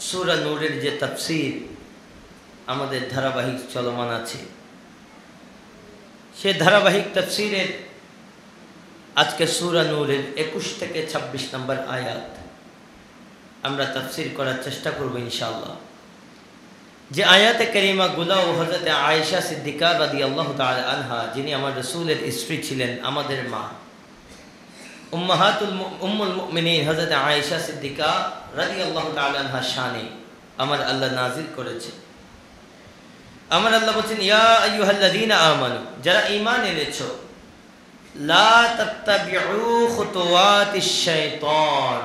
সূরা নূরের যে তাফসীর আমাদের ধারাবাহিক চলমান আছে, সে ধারাবাহিক তাফসীরের আজকে সূরা নূরের 21 থেকে 26 নম্বর আয়াত আমরা তাফসীর করার চেষ্টা করব ইনশাআল্লাহ। যে আয়াতে কারিমা গুলা ও হযরত আয়েশা সিদ্দিকা রাদিয়াল্লাহু তাআলা আনহা, যিনি আমার রাসূলের স্ত্রী ছিলেন, আমাদের মা উম্মুল মুমিনিন হযরত আয়েশা সিদ্দিকা রাদিয়াল্লাহু তাআলা আনহা শানে আমার আল্লাহ নাযিল করেছেন। আমার আল্লাহ বলেন, ইয়া আইয়ুহাল্লাযীনা আমানু, যারা ঈমান এনেছো, লা তাত্তাবিউ খুতুওয়াতিশ শাইতান,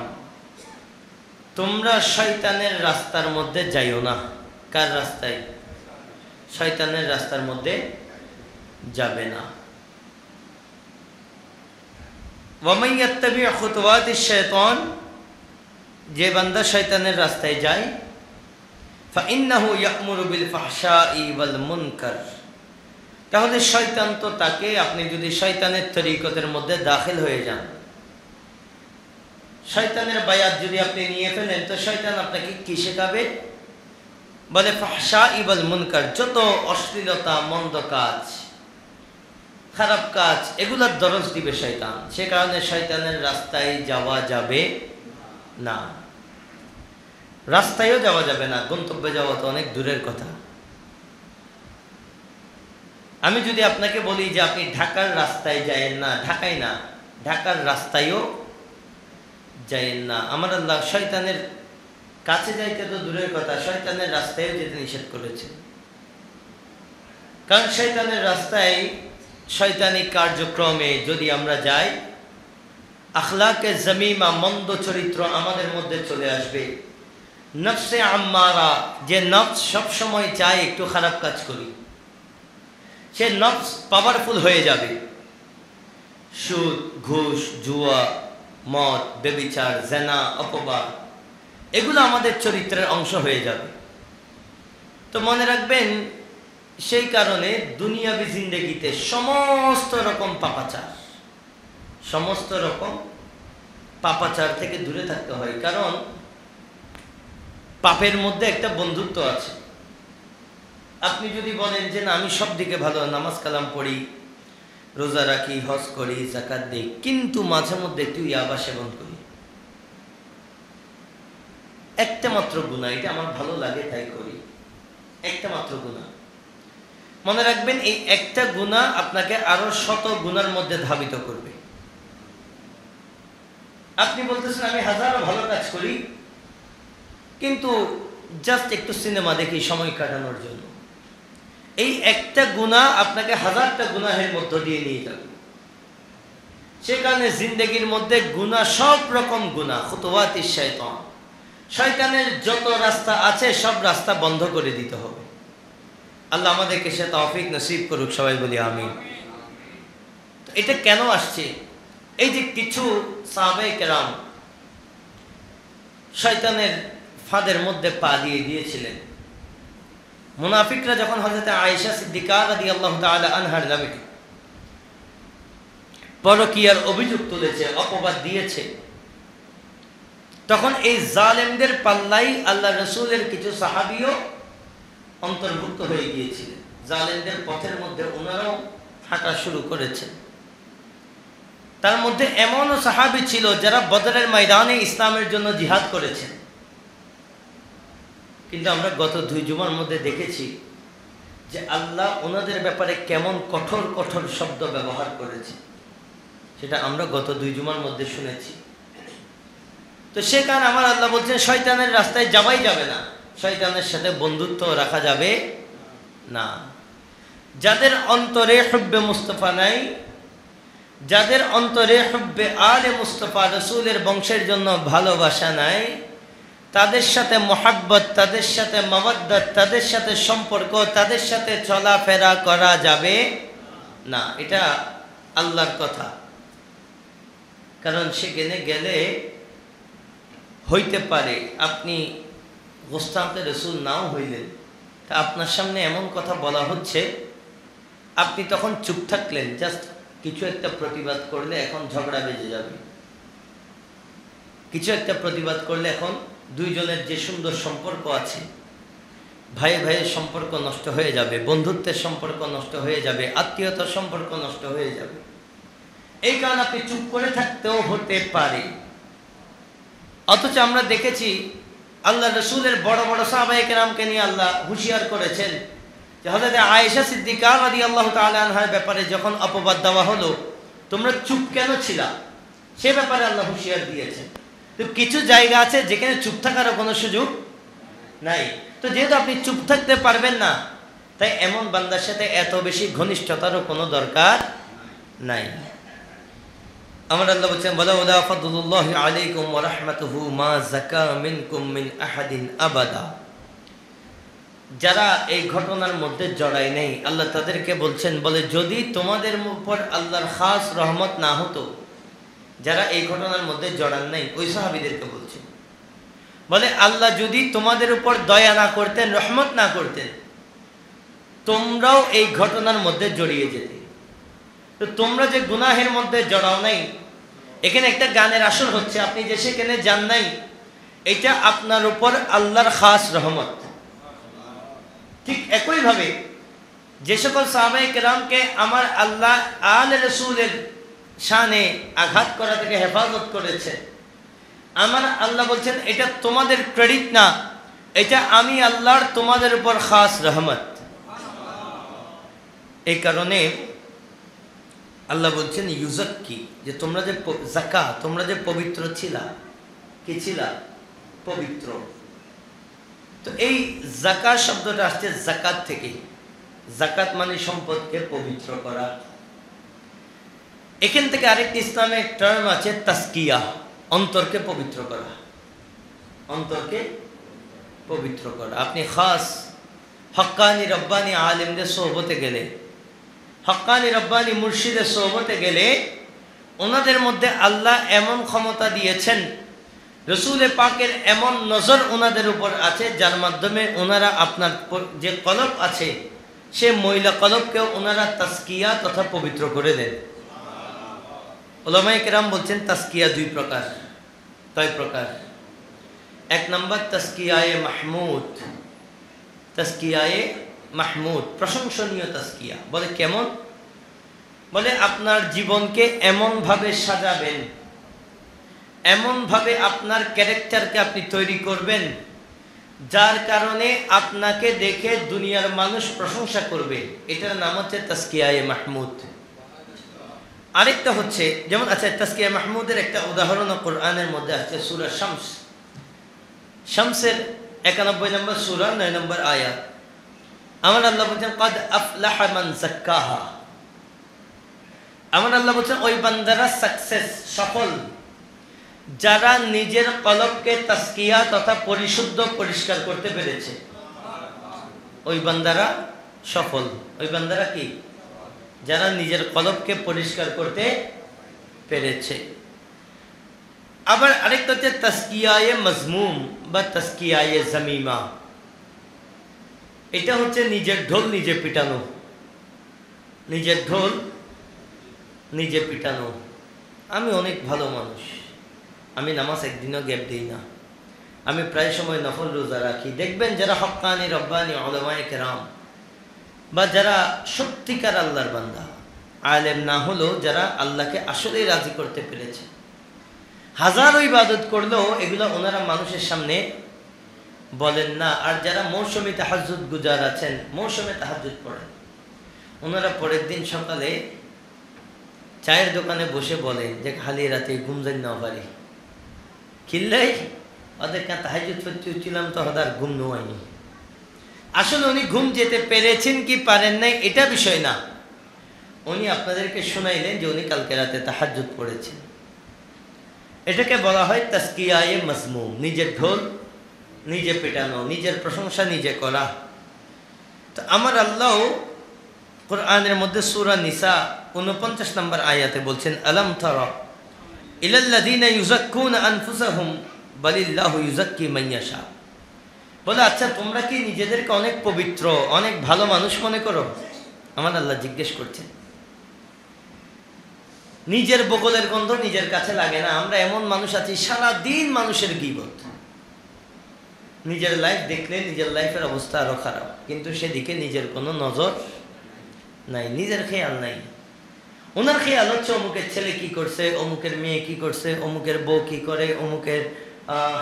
তোমরা শয়তানের রাস্তার মধ্যে যাইও না। কার রাস্তায়? শয়তানের রাস্তার মধ্যে যাবে না। ওয়া মান ইয়াত্তাবি খুতুওয়াতিশ শাইতান, যে বান্দা শয়তানের রাস্তায় যায়, ফাইন্নাহু ইয়া'মুরু বিল ফাহশাই ওয়াল মুনকার, তাহলে শয়তান তো তাকে, আপনি যদি শয়তানের তরিকতের মধ্যে দাখিল হয়ে যান, শয়তানের বায়াত যদি আপনি নিয়ে ফেলেন, তো শয়তান আপনাকে কি শেখাবে? বলে ফাহশাই ওয়াল মুনকার, যত অশ্লীলতা, মন্দ কাজ, খারাপ কাজ, এগুলার দরজ দিবে শয়তান। সে কারণে শয়তানের রাস্তায় যাওয়া যাবে না। রাস্তায়ও যাওয়া যাবে না, গন্তব্যে যাওয়া তো অনেক দূরের কথা। আমি যদি আপনাকে বলি যে আপনি ঢাকার রাস্তায় যায়েন না, ঢাকায় না, ঢাকার রাস্তায়ও যায়েন না, আমার আল্লাহ শয়তানের কাছে যাইতে তো দূরের কথা, শয়তানের রাস্তায়ও যেতে নিষেধ করেছেন। কারণ শয়তানের রাস্তায়, শয়তানি কার্যক্রমে যদি আমরা যাই, আখলাকে জমিমা, মন্দ চরিত্র আমাদের মধ্যে চলে আসবে। নফসে আম্মারা, যে নফস সবসময় চায় একটু খারাপ কাজ করি, সে নফস পাওয়ারফুল হয়ে যাবে। সুদ, ঘুষ, জুয়া, মদ, ব্যভিচার, জেনা, অপবাদ, এগুলো আমাদের চরিত্রের অংশ হয়ে যাবে। তো মনে রাখবেন, সেই কারণে দুনিয়াবি জিন্দেগিতে সমস্ত রকম পাপাচার, সমস্ত রকম পাপাচার থেকে দূরে থাকতে হয়। কারণ পাপের মধ্যে একটা বন্ধুত্ব আছে। আপনি যদি বলেন যে না, আমি সব দিকে ভালো, নামাজ কালাম পড়ি, রোজা রাখি, হজ করি, যাকাত দিই, কিন্তু মাঝে মধ্যে একটু ইয়াবা সেবন করি, একটা মাত্র গুনাহ, এটা আমার ভালো লাগে তাই করি, একটা মাত্র গুনাহ, মনে রাখবেন এই একটা গুনাহ আপনাকে আরো শত গুনার মধ্যে ধাবিত করবে। আপনি বলতেছেন আমি হাজারো ভালো কাজ করি, কিন্তু জাস্ট একটু সিনেমা দেখি সময় কাটানোর জন্য, এই একটা গুনাহ আপনাকে হাজারটা গুনাহের মধ্য দিয়ে নিয়ে যাবে। সে কারণে জিন্দেগির মধ্যে গুনাহ, সব রকম গুনাহ, খুতুওয়াতিশ শাইতান, শয়তানের যত রাস্তা আছে সব রাস্তা বন্ধ করে দিতে হবে। আল্লাহ আমাদেরকে সে তৌফিক নসিব করুক, সবাই বলি আমিন। তো এটা কেন আসছে? এই যে কিছু সাহাবায়ে কেরাম শয়তানের ফাঁদের মধ্যে পা দিয়ে দিয়েছিলেন। মুনাফিকরা যখন হযরত আয়েশা সিদ্দিকা রাদিয়াল্লাহু তাআলা আনহার নামে পরকীয়ার অভিযোগ তুলেছে, অপবাদ দিয়েছে, তখন এই জালেমদের পাল্লাই আল্লাহ রাসূলের কিছু সাহাবীও অন্তর্ভুক্ত হয়ে গিয়েছিলেন। জালেমদের পথের মধ্যে ওনারাও হাঁটা শুরু করেছেন। তার মধ্যে এমনও সাহাবী ছিল যারা বদরের ময়দানে ইসলামের জন্য জিহাদ করেছেন। কিন্তু আমরা গত 2 জুমার মধ্যে দেখেছি যে আল্লাহ ওনাদের ব্যাপারে কেমন কঠোর কঠোর শব্দ ব্যবহার করেছে, সেটা আমরা গত 2 জুমার মধ্যে শুনেছি। তো সে কারণে আমার আল্লাহ বলছেন শয়তানের রাস্তায় যাওয়াই যাবে না, শয়তানের সাথে বন্ধুত্ব রাখা যাবে না। যাদের অন্তরে হুব্বে মুস্তাফা নাই, যাদের অন্তরে হুব্বে আলে মুস্তাফা, রাসূলের বংশের জন্য ভালোবাসা নাই, তাদের সাথে মোহাব্বত, তাদের সাথে মাওয়াদ্দাত, তাদের সাথে সম্পর্ক, তাদের সাথে চলাফেরা করা যাবে না। এটা আল্লাহর কথা। কারণ সেখানে গেলে হইতে পারে আপনি গোস্তাতে রসুল নাও হইলেন, তা আপনার সামনে এমন কথা বলা হচ্ছে, আপনি তখন চুপ থাকলেন, জাস্ট কিছু একটা প্রতিবাদ করলে এখন ঝগড়া বেজে যাবে, কিছু একটা প্রতিবাদ করলে এখন দুইজনের যে সুন্দর সম্পর্ক আছে, ভাই ভাইয়ের সম্পর্ক নষ্ট হয়ে যাবে, বন্ধুত্বের সম্পর্ক নষ্ট হয়ে যাবে, আত্মীয়তার সম্পর্ক নষ্ট হয়ে যাবে। এই কারণে আপনি চুপ করে থাকতেও হতে পারে। অথচ আমরা দেখেছি আল্লাহ রসুলের বড় বড় সাহাবায়ে কেরামকে নিয়ে আল্লাহ হুঁশিয়ার করেছেন যে হযরত আয়েশা সিদ্দিকা রাদিয়াল্লাহু তাআলা আনহার ব্যাপারে যখন অপবাদ দেওয়া হলো, তোমরা চুপ কেন ছিলা, সে ব্যাপারে আল্লাহ হুঁশিয়ার দিয়েছেন। তো কিছু জায়গা আছে যেখানে চুপ থাকারও কোনো সুযোগ নাই। তো যেহেতু আপনি চুপ থাকতে পারবেন না, তাই এমন বান্দার সাথে এত বেশি ঘনিষ্ঠতারও কোনো দরকার নাই। আমার আল্লাহ বলছেন ওয়ালাউলা ফাদলুল্লাহি আলাইকুম ওয়া রাহমাতুহু মা যাকা মিনকুম মিন আহাদিন আবাদা। যারা এই ঘটনার মধ্যে জড়ায় নেই, আল্লাহ তাদেরকে বলছেন, বলে যদি তোমাদের উপর আল্লাহর খাস রহমত না হতো, যারা এই ঘটনার মধ্যে জড়ান নাই ওই সাহাবীদেরকে বলছেন, বলে আল্লাহ যদি তোমাদের উপর দয়া না করতেন, রহমত না করতেন, তোমরাও এই ঘটনার মধ্যে জড়িয়ে যেতে। তো তোমরা যে গুনাহের মধ্যে জড়াও নাই, এখানে একটা গানের আসর হচ্ছে, আপনি যে সেখানে যান নাই, এটা আপনার উপর আল্লাহর খাস রহমত। ঠিক একইভাবে যে সকল সাহাবায়ে কেরামকে আমার আল্লাহ আলে রসুলের শানে আঘাত করা থেকে হেফাজত করেছে, আমার আল্লাহ বলছেন এটা তোমাদের ক্রেডিট না, এটা আমি আল্লাহর তোমাদের উপর খাস রহমত। এই কারণে আল্লাহ বলছেন ইউজাক্কি, যে তোমরা যে যাকা, তোমরা যে পবিত্র ছিলা, কি ছিলা? পবিত্র। তো এই যাকা শব্দটা আসছে যাকাত থেকে। যাকাত মানে সম্পদকে পবিত্র করা। এখান থেকে আরেকটি ইসলামের টার্ম আছে তাসকিয়া, অন্তরকে পবিত্র করা। অন্তরকে পবিত্র করা। আপনি খাস হক্কানি রব্বানি আলেমদের সোহবতে গেলে, হক্কানি রব্বানি মুর্শিদের সোহবতে গেলে, ওনাদের মধ্যে আল্লাহ এমন ক্ষমতা দিয়েছেন, রসুল পাকের এমন নজর ওনাদের উপর আছে, যার মাধ্যমে ওনারা আপনার যে কলব আছে সে ময়লা কলবকেও ওনারা তাসকিয়া তথা পবিত্র করে দেন। উলামায়ে কেরাম বলছেন তাসকিয়া দুই প্রকার। কয় প্রকার? এক নম্বর তাসকিয়ায়ে মাহমুদ। তাসকিয়ায়ে মাহমুদ, প্রশংসনীয় তাসকিয়া। বলে কেমন? বলে আপনার জীবনকে এমনভাবে সাজাবেন, এমনভাবে আপনার ক্যারেক্টারকে আপনি তৈরি করবেন, যার কারণে আপনাকে দেখে দুনিয়ার মানুষ প্রশংসা করবে। এটার নাম হচ্ছে তাসকিয়ায়ে মাহমুদ। আরেকটা হচ্ছে যেমন, আচ্ছা, তাসকিয়া মাহমুদের একটা উদাহরণ কোরআনের মধ্যে আছে, সূরা শামস। শামসের 91 নম্বর সূরা 9 নম্বর আয়াত। আমার আল্লাহ বলছেন ক্বাদ আফলাহা মান যাক্কাহা। আমার আল্লাহ বলছেন ওই বান্দারা সাকসেস, সফল, যারা নিজের কলবকে তাসকিয়া তথা পরিশুদ্ধ পরিষ্কার করতে পেরেছে। ওই বান্দারা সফল। ওই বান্দারা কি? যারা নিজের কলবকে পরিষ্কার করতে পেরেছে। আবার আরেকটা হচ্ছে তাসকিয়ায়ে মাজমুম বা তাসকিয়ায়ে জামিমা। এটা হচ্ছে নিজের ঢোল নিজে পিটানো। নিজের ঢোল নিজে পিটানো। আমি অনেক ভালো মানুষ, আমি নামাজ একদিনও গ্যাপ দিই না, আমি প্রায় সময় নফল রোজা রাখি। দেখবেন যারা হক্কানি রব্বানি উলামায়ে কেরাম বা যারা সত্যিকার আল্লাহর বান্দা, আলেম না হলেও যারা আল্লাহকে আসলেই রাজি করতে পেরেছে, হাজারো ইবাদত করলেও এগুলো ওনারা মানুষের সামনে বলেন না। আর যারা মৌসুমী তাহাজ্জুদ গুজার আছেন, মৌসুমে তাহাজ্জুদ পড়েন, ওনারা পরের দিন সকালে চায়ের দোকানে বসে বলেন যে খালি রাতে ঘুম যাই না পারি, খিল্লাই ওদের কাছে তাহাজ্জুদ পড়ছিলাম তো হদার ঘুম নোয়াইনি। আসলে উনি ঘুম যেতে পেরেছেন কি পারেন নাই এটা বিষয় না, উনি আপনাদেরকে শোনাইলেন যে উনি কালকে রাতে তাহাজ্জুদ পড়েছেন। এটাকে বলা হয় তাসকিয়ায়ে মাজমুম, নিজের ঢোল নিজে পেটানো, নিজের প্রশংসা নিজে করা। তো আমার আল্লাহ কোরআনের মধ্যে সূরা নিসা 49 নম্বর আয়াতে বলছেন, আলাম তারা ইলাল্লাযীনা ইউযাক্কুনা আনফুসাহুম বালিল্লাহু ইউযাক্কি মান ইয়াশা। বলে আচ্ছা, তোমরা কি নিজেদেরকে অনেক পবিত্র, অনেক ভালো মানুষ মনে করো? আমার আল্লাহ জিজ্ঞেস করছেন। নিজের বগলের গন্ধ নিজের কাছে লাগে না। আমরা এমন মানুষ আছি সারা দিন মানুষের গীবত, নিজের লাইফ দেখলে নিজের লাইফের অবস্থা আরো খারাপ, কিন্তু সেদিকে নিজের কোনো নজর নাই, নিজের খেয়াল নাই। ওনার খেয়াল হচ্ছে অমুকের ছেলে কি করছে, অমুকের মেয়ে কি করছে, অমুকের বউ কি করে, অমুকের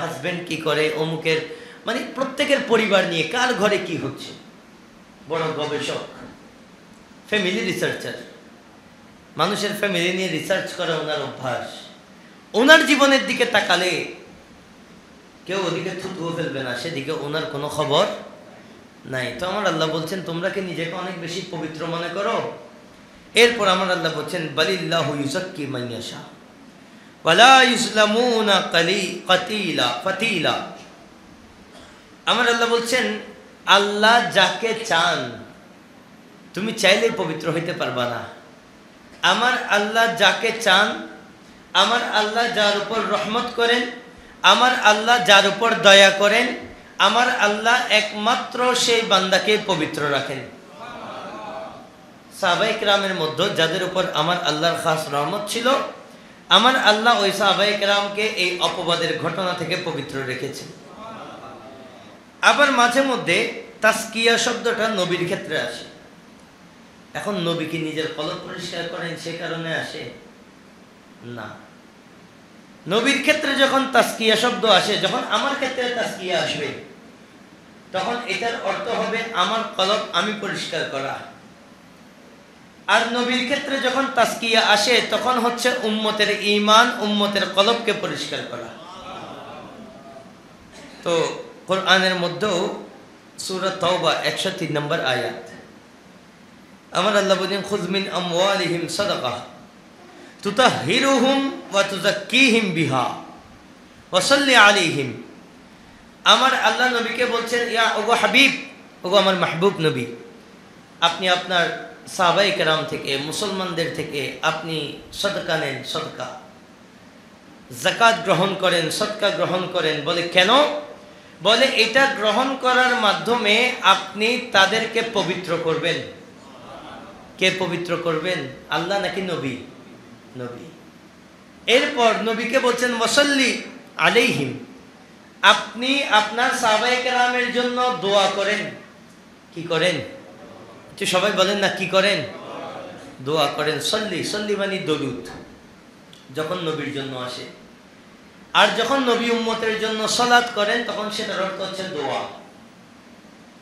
হাজবেন্ড কি করে, অমুকের মানে প্রত্যেকের পরিবার নিয়ে কার ঘরে কি হচ্ছে। বড় গবেষক, ফ্যামিলি রিসার্চার, মানুষের ফ্যামিলি নিয়ে রিসার্চ করা ওনার অভ্যাস। ওনার জীবনের দিকে তাকালে কেউ ওদিকে থুতুও ফেলবে না, সেদিকে ওনার কোনো খবর নাই। তো আমার আল্লাহ বলছেন তোমরা কি নিজেকে অনেক বেশি পবিত্র মনে করো? এরপর আমার আল্লাহ বলছেন বালিল্লাহু ইউযাক্কি মান ইয়াশা ওয়ালা ইউসলামুনা ফাতিলা। আমার আল্লাহ বলছেন আল্লাহ যাকে চান, তুমি চাইলেই পবিত্র হইতে পারবা না। আমার আল্লাহ যাকে চান, আমার আল্লাহ যার উপর রহমত করেন, আমার আল্লাহ যার উপর দয়া করেন, আমার আল্লাহ একমাত্র সেই বান্দাকে পবিত্র রাখেন। সাহাবায়ে কেরামের মধ্যে যাদের উপর আমার আল্লাহর খাস রহমত ছিল, আমার আল্লাহ ওই সাহাবায়ে কেরামকে এই অপবাদের ঘটনা থেকে পবিত্র রেখেছেন। আবার মাঝে মধ্যে তাসকিয়া শব্দটা নবীর ক্ষেত্রে আসে। এখন নবী কি নিজের কলব পরিষ্কার করেন সে কারণে আসে না। নবীর ক্ষেত্রে যখন তাসকিয়া শব্দ আসে, যখন আমার ক্ষেত্রে তাসকিয়া আসবে, তখন এটার অর্থ হবে আমার কলব আমি পরিষ্কার করা। আর নবীর ক্ষেত্রে যখন তাসকিয়া আসে, তখন হচ্ছে উম্মতের ঈমান, উম্মতের কলবকে পরিষ্কার করা। তো কোরআনের মধ্যেও সূরা তাওবা 103 নম্বর আয়াত, আমার আল্লাহ বলেন খুয মিন আমওয়ালিহিম সাদাকাহ তুতাহহিরুহুম ওয়া তুযাক্কিহিম বিহা ওয়া সাল্লি আলাইহিম। আমার আল্লাহ নবীকে বলছেন ইয়া ওগো হাবিব, ওগো আমার মাহবুব নবী, আপনি আপনার সাহাবায়ে কেরাম থেকে, মুসলমানদের থেকে আপনি সদকা নেন, সদকা যাকাত গ্রহণ করেন, সদকা গ্রহণ করেন। বলে কেন? বলে এটা গ্রহণ করার মাধ্যমে আপনি তাদেরকে পবিত্র করবেন। কে পবিত্র করবেন? আল্লাহ নাকি নবী? নবী। এরপর নবীকে বলছেন ওয়াসাল্লি আলাইহিম, আপনি আপনার সাহাবায়ে কেরামের জন্য দোয়া করেন। কি করেন? সবাই বলেন না, কি করেন? দোয়া করেন। সল্লি, সল্লি মানে দরুদ, যখন নবীর জন্য আসে। আর যখন নবী উম্মতের জন্য সালাত করেন, তখন সেটার অর্থ হচ্ছে দোয়া।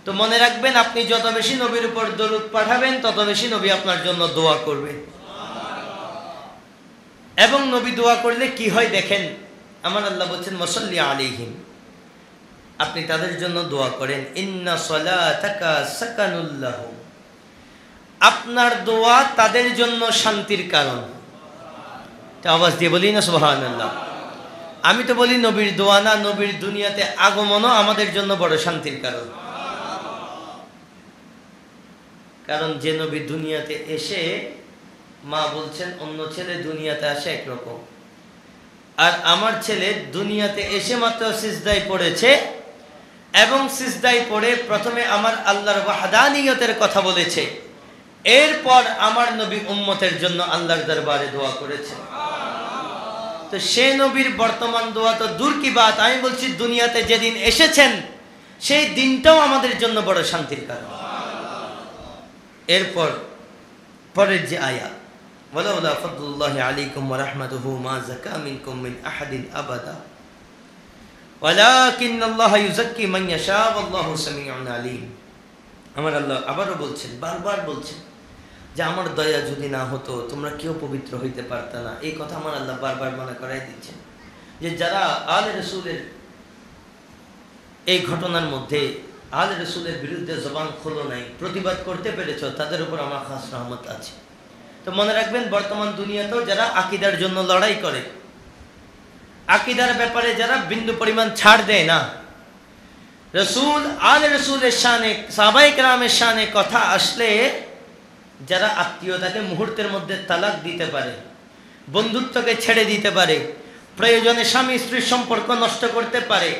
তো মনে রাখবেন, আপনি যত বেশি নবীর উপর দরুদ পাঠাবেন, তত বেশি নবী আপনার জন্য দোয়া করবে। এবং নবী দোয়া করলে কি হয় দেখেন, আমার আল্লাহ বলছেন ওয়াসাল্লি আলাইহিম, আপনি তাদের জন্য দোয়া করেন। ইন্না সলাতাকা সাকানুল লাহুম, আপনার দোয়া তাদের জন্য শান্তির কারণ। আওয়াজ দিয়ে বলি না সুবহানাল্লাহ। আমি তো বলি নবীর দোয়া না, নবীর দুনিয়াতে আগমনও আমাদের জন্য বড় শান্তির কারণ। কারণ যে নবী দুনিয়াতে এসে, মা বলছেন অন্য ছেলে দুনিয়াতে আসে একরকম, আর আমার ছেলে দুনিয়াতে এসে মাত্র সিজদায় পড়েছে, এবং সিজদায় পড়ে প্রথমে আমার আল্লাহর ওয়াহদানিয়তের কথা বলেছে, এরপর আমার নবী উম্মতের জন্য আল্লাহর দরবারে দোয়া করেছে। তো সে নবীর বর্তমান দোয়া তো দূর কি বাত, আমি বলছি দুনিয়াতে যেদিন এসেছেন সেই দিনটাও আমাদের জন্য বড় শান্তির কারণ। এরপর পরের যে আয়াত, ওয়ালাউলা ফাদলুল্লাহি আলাইকুম ওয়া রাহমাতুহু মা যাকা মিনকুম মিন আহাদিন আবাদা ওয়ালাকিন্নাল্লাহা ইউযাক্কি মান ইয়াশা ওয়াল্লাহু সামিউন আলীম। আমার আল্লাহ আবারও বলছেন, বারবার বলছেন যে আমার দয়া যদি না হতো তোমরা কেউ পবিত্র হইতে পারতা না। এই কথা আমার আল্লাহ বারবার মনে করাই দিচ্ছেন যে যারা আলে রাসূলের এই ঘটনার মধ্যে আলে রাসূলের বিরুদ্ধে জবান খোলো নাই, প্রতিবাদ করতে পেরেছ, তাদের উপর আমার খাস রহমত আছে। তো মনে রাখবেন, বর্তমান দুনিয়াতেও যারা আকীদার জন্য লড়াই করে, আকীদার ব্যাপারে যারা বিন্দু পরিমাণ ছাড় দেয় না, রাসূল আলে রাসূলের শানে, সাহাবায়ে কেরামের শানে কথা আসলে যারা আত্মীয়তাকে মুহূর্তের মধ্যে তালাক দিতে পারে, বন্ধুত্বকে ছেড়ে দিতে পারে, প্রয়োজনে স্বামী স্ত্রীর সম্পর্ক নষ্ট করতে পারে,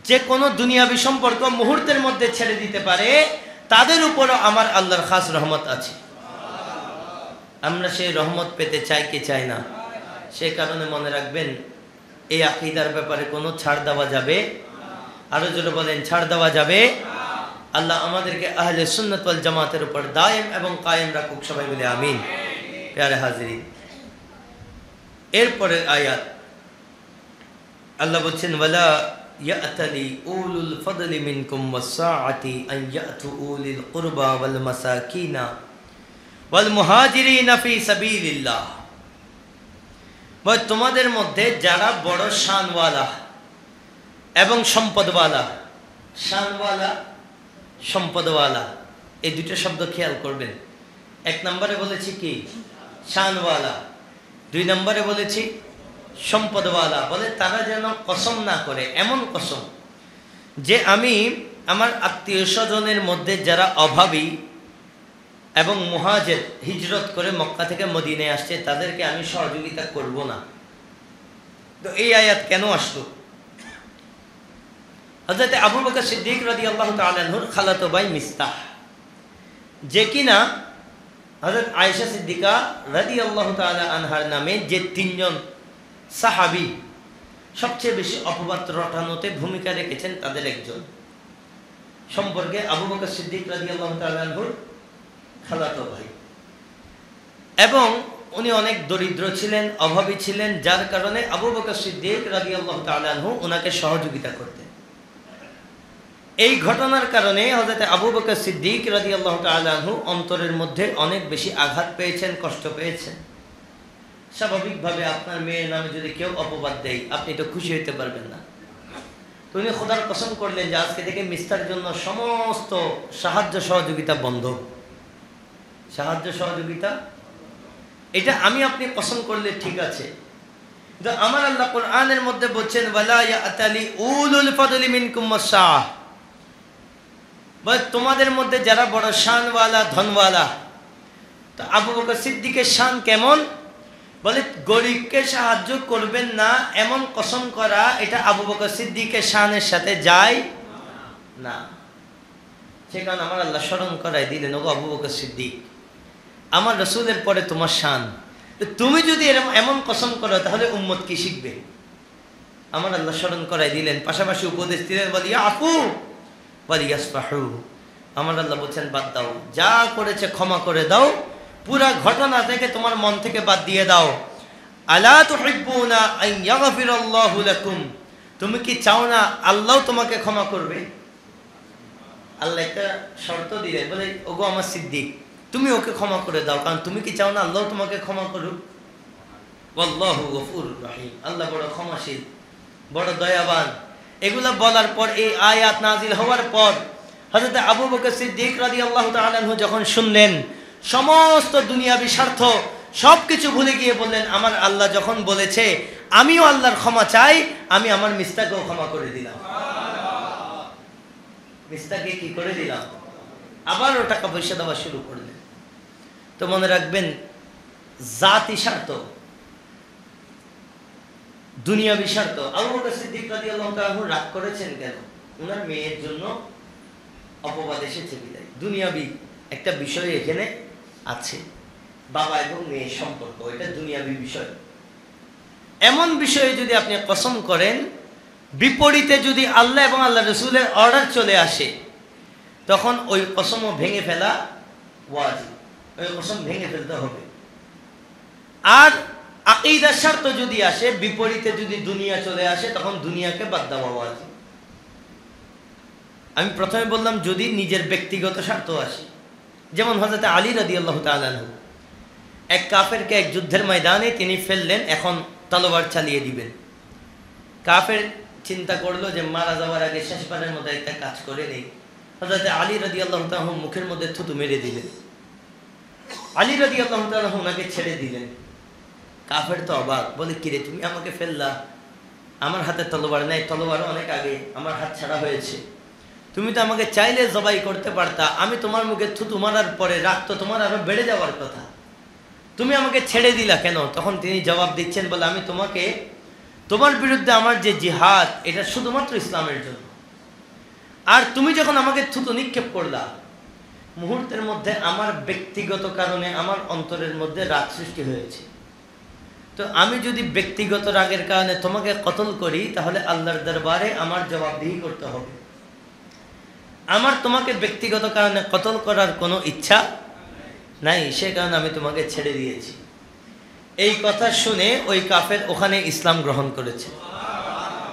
যে কোনো দুনিয়াবী সম্পর্ক মুহূর্তের মধ্যে ছেড়ে দিতে পারে, তাদের উপরও আমার আল্লাহর খাস রহমত আছে। আমরা সেই রহমত পেতে চাই কি চাই না? সে কারণে মনে রাখবেন, এই আকীদার ব্যাপারে কোনো ছাড় দেওয়া যাবে আরো জোরে বলেন, ছাড় দেওয়া যাবে। আল্লাহ আমাদেরকে আহলে সুন্নাত ওয়াল জামাতের উপর দায়েম এবং কায়েম রাখুক, সবাই বলে আমিন। প্যারে হাজিরিন, এরপরে আয়াত আল্লাহ বলছেন, ওয়ালা ইয়াতালি উলুল ফাদলি মিনকুম ওয়াসআতি আন ইয়াতু উলিল কুরবা ওয়াল মাসাকিনা ওয়াল মুহাজিরিনা ফি সাবিলিল্লাহ। তোমাদের মধ্যে যারা বড় শানওয়ালা এবং সম্পদওয়ালা, শানওয়ালা সম্পদওয়ালা, এই দুটো শব্দ খেয়াল করবেন। এক নম্বরে বলেছি কি শানওয়ালা, দুই নম্বরে বলেছি সম্পদওয়ালা। বলে তারা যেন কসম না করে, এমন কসম যে আমি আমার আত্মীয় স্বজনের মধ্যে যারা অভাবী এবং মুহাজির হিজরত করে মক্কা থেকে মদিনায় আসছে তাদেরকে আমি সহযোগিতা করব না। তো এই আয়াত কেন আসলো? হযরত আবু বকর সিদ্দিক রাদিয়াল্লাহু তাআলা আনহুর খালাতো ভাই মিস্তাহ, যে কিনা হযরত আয়েশা সিদ্দিকা রাদিয়াল্লাহু তাআলা আনহার নামে যে তিনজন সাহাবী সবচেয়ে বেশি অপবাদ রটানোতে ভূমিকা রেখেছেন তাদের একজন সম্পর্কে আবু বকর সিদ্দিক রাদিয়াল্লাহু তাআলা আনহুর খালাতো ভাই, এবং উনি অনেক দরিদ্র ছিলেন, অভাবী ছিলেন, যার কারণে আবু বকর সিদ্দিক রাদিয়াল্লাহু তাআলা আনহু ওনাকে সহযোগিতা করতেন। এই ঘটনার কারণে হযরত আবু বকর সিদ্দিক রাদিয়াল্লাহু তাআলা আনহু অন্তরের মধ্যে অনেক বেশি আঘাত পেয়েছেন, কষ্ট পেয়েছেন। স্বাভাবিকভাবে আপনার মেয়ের নামে যদি কেউ অপবাদ দেয় আপনি তো খুশি হতে পারবেন না। তো উনি খোদার কসম করলেন যে আজকে থেকে মিস্তার জন্য সমস্ত সাহায্য সহযোগিতা বন্ধ। সাহায্য সহযোগিতা এটা আমি আপনি কসম করলে ঠিক আছে, কিন্তু আমার আল্লাহ কোরআনের মধ্যে বলছেন, ওয়ালা ইয়াতালি উলুল ফাদলি মিনকুম ওয়াসআহ, তোমাদের মধ্যে যারা বড় শানওয়ালা ধনওয়ালা। তো আবু বকর সিদ্দিকের শান কেমন? বলে গরিবকে সাহায্য করবেন না এমন কসম করা, এটা আবু বকর সিদ্দিকের শানের সাথে যায় না। সেখানে আমার আল্লাহ স্মরণ করাই দিলেন, ওগো আবু বকর সিদ্দিক, আমার রাসূলের পরে তোমার শান, তুমি যদি এমন কসম করো তাহলে উম্মত কি শিখবে? আমার আল্লাহ স্মরণ করাই দিলেন, পাশাপাশি উপদেশ দিলেন, বলিয়া আফু ওয়ালিয়াসফাহু। আমার আল্লাহ বলছেন, বাদ দাও, যা করেছে ক্ষমা করে দাও, পুরা ঘটনা থেকে তোমার মন থেকে বাদ দিয়ে দাও। আলা তুহিব্বুনা আন ইয়াগফিরাল্লাহু লাকুম, তুমি কি চাও না আল্লাহ তোমাকে ক্ষমা করবে? আল্লাহ একটা শর্ত দিলেন, বলে ওগো আমার সিদ্দিক, তুমি ওকে ক্ষমা করে দাও, কারণ তুমি কি চাও না আল্লাহ তোমাকে ক্ষমা করুক? ওয়াল্লাহু গফুরুর রহিম, আল্লাহ বড় ক্ষমাশীল, বড় দয়াবান। এগুলা বলার পর, এই আয়াত নাজিল হওয়ার পর হযরত আবু বকর সিদ্দিক রাদিয়াল্লাহু তাআলা আনহু যখন শুনলেন, সমস্ত দুনিয়াবি স্বার্থ সবকিছু ভুলে গিয়ে বললেন, আমার আল্লাহ যখন বলেছে আমিও আল্লাহর ক্ষমা চাই, আমি আমার মিস্তাকেও ক্ষমা করে দিলাম। মিস্তাকে কি করে দিলাম? আবারও টাকা পয়সা দেওয়া শুরু করলেন। তো মনে রাখবেন, জাতি স্বার্থ, দুনিয়াবি স্বার্থ। আবু বকর সিদ্দিক রাদিয়াল্লাহু তাআলা আনহু রাগ করেছেন কেন? ওনার মেয়ের জন্য অপবাদ এসেছে বিদায়। দুনিয়াবি একটা বিষয় এখানে আছে, বাবা এবং মেয়ের সম্পর্ক, এটা দুনিয়াবি বিষয়। এমন বিষয়ে যদি আপনি কসম করেন, বিপরীতে যদি আল্লাহ এবং আল্লাহ রাসূলের অর্ডার চলে আসে, তখন ওই কসমও ভেঙে ফেলা ওয়াজিব, ওই কসম ভেঙে ফেলতে হবে। আর আকীদার শর্ত যদি আসে, বিপরীতে যদি দুনিয়া চলে আসে, তখন দুনিয়াকে বাদ দেওয়া ওয়াজিব। আমি প্রথমে বললাম যদি নিজের ব্যক্তিগত স্বার্থ আসে, যেমন হযরত আলী রাদিয়াল্লাহু তাআলা আনহু এক কাফেরকে এক যুদ্ধের ময়দানে তিনি ফেললেন, এখন তলোয়ার চালিয়ে দিবেন। কাফের চিন্তা করলো যে মারা যাওয়ার আগে শেষবারের মতো একটা কাজ করে নেই। হযরত আলী রাদিয়াল্লাহু তাআলা আনহু মুখের মধ্যে থুতু মেরে দিলেন। আলী রাদিয়াল্লাহু তাআলা আনহু ওনাকে ছেড়ে দিলেন। কাফের তো অবাক, বলে কিরে তুমি আমাকে ফেললা, আমার হাতে তলোয়ার নেই, তলোয়ার অনেক আগে আমার হাত ছাড়া হয়েছে, তুমি তো আমাকে চাইলে জবাই করতে পারতা, আমি তোমার মুখে থুতু মারার পরে রাগ তো তোমার আরো বেড়ে যাওয়ার কথা, তুমি আমাকে ছেড়ে দিলা কেন? তখন তিনি জবাব দিচ্ছেন, বলে আমি তোমাকে, তোমার বিরুদ্ধে আমার যে জিহাদ, এটা শুধুমাত্র ইসলামের জন্য, আর তুমি যখন আমাকে থুতু নিক্ষেপ করলা, মুহূর্তের মধ্যে আমার ব্যক্তিগত কারণে আমার অন্তরের মধ্যে রাগ সৃষ্টি হয়েছে। তো আমি যদি ব্যক্তিগত রাগের কারণে তোমাকে কতল করি তাহলে আল্লাহর দরবারে আমার জবাবদিহি করতে হবে। আমার তোমাকে ব্যক্তিগত কারণে কতল করার কোনো ইচ্ছা নাই, সে কারণে আমি তোমাকে ছেড়ে দিয়েছি। এই কথা শুনে ওই কাফের ওখানে ইসলাম গ্রহণ করেছে।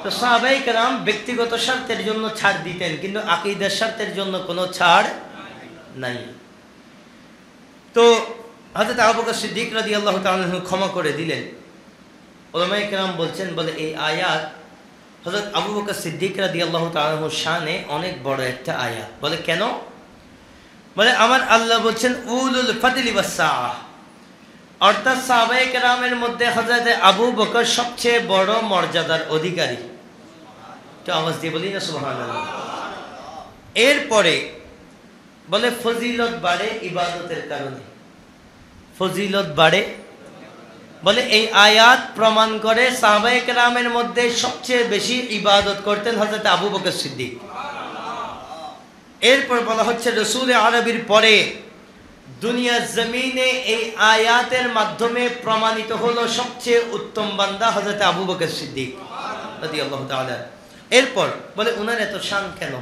তো সাহাবায়ে কেরাম ব্যক্তিগত স্বার্থের জন্য ছাড় দিতেন, কিন্তু আকীদার স্বার্থের জন্য কোনো ছাড় নাই। তো হযরত আবু বকর সিদ্দিক রাদিয়াল্লাহু তাআলা আনহু ক্ষমা করে দিলেন। উলামায়ে কেরাম বলছেন, বলে এই আয়াত হযরত আবু বকর সিদ্দিক রাদিয়াল্লাহু তাআলা আনহুর শানে অনেক বড় একটা আয়াত। বলে কেন? বলে আমার আল্লাহ বলছেন উলুল ফাদলি ওয়াস সাআহ, অর্থাৎ সাহাবায়ে কেরামের মধ্যে হযরত আবু বকর সবচেয়ে বড় মর্যাদার অধিকারী। তো আওয়াজ দিয়ে বলি না সুবহানাল্লাহ। এরপরে বলে ফজিলত বাড়ে ইবাদতের কারণে, ফজিলত বাড়ে। বলে এই আয়াত প্রমাণ করে সাহাবায়ে কেরামের মধ্যে সবচেয়ে বেশি ইবাদত করতেন হযরত আবু বকর সিদ্দিক। এরপর বলা হচ্ছে রসুল আরবির পরে দুনিয়ার জমিনে এই আয়াতের মাধ্যমে প্রমাণিত হলো সবচেয়ে উত্তম বান্দা হযরত আবু বকর সিদ্দিক রাদিয়াল্লাহু তাআলা। এরপর বলে উনার এত শান কেন?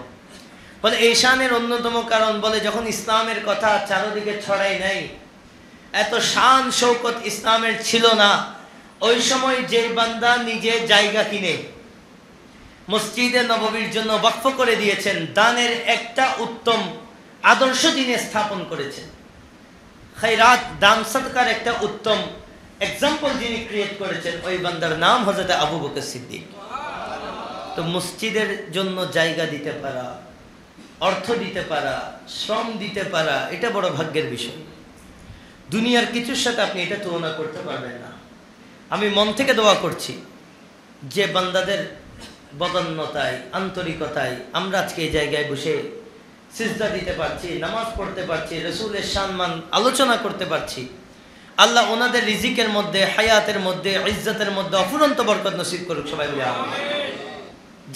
বলে এই শানের অন্যতম কারণ, বলে যখন ইসলামের কথা চারদিকে ছড়াই নাই, এত শান শৌকত ইসলামের ছিল না, ওই সময় যে বান্দা নিজে জায়গা কিনে মসজিদে নববীর জন্য ওয়াকফ করে দিয়েছেন, দানের একটা উত্তম আদর্শ তিনি স্থাপন করেছেন, খায়রাত দান সাদকার একটা উত্তম এক্সাম্পল যিনি ক্রিয়েট করেছেন, ওই বান্দার নাম হযরত আবু বকর সিদ্দিক। তো মসজিদের জন্য জায়গা দিতে পারা, অর্থ দিতে পারা, শ্রম দিতে পারা, এটা বড় ভাগ্যের বিষয়। দুনিয়ার কিছুর সাথে আপনি এটা তুলনা করতে পারবেন না। আমি মন থেকে দোয়া করছি যে বান্দাদের বদান্যতায়, আন্তরিকতায় আমরা আজকে এই জায়গায় বসে সিজদা দিতে পারছি, নামাজ পড়তে পারছি, রাসূলের সম্মান আলোচনা করতে পারছি, আল্লাহ ওনাদের রিজিকের মধ্যে, হায়াতের মধ্যে, ইজ্জতের মধ্যে অফুরন্ত বরকত নসিব করুক। সবাই বলি আমিন।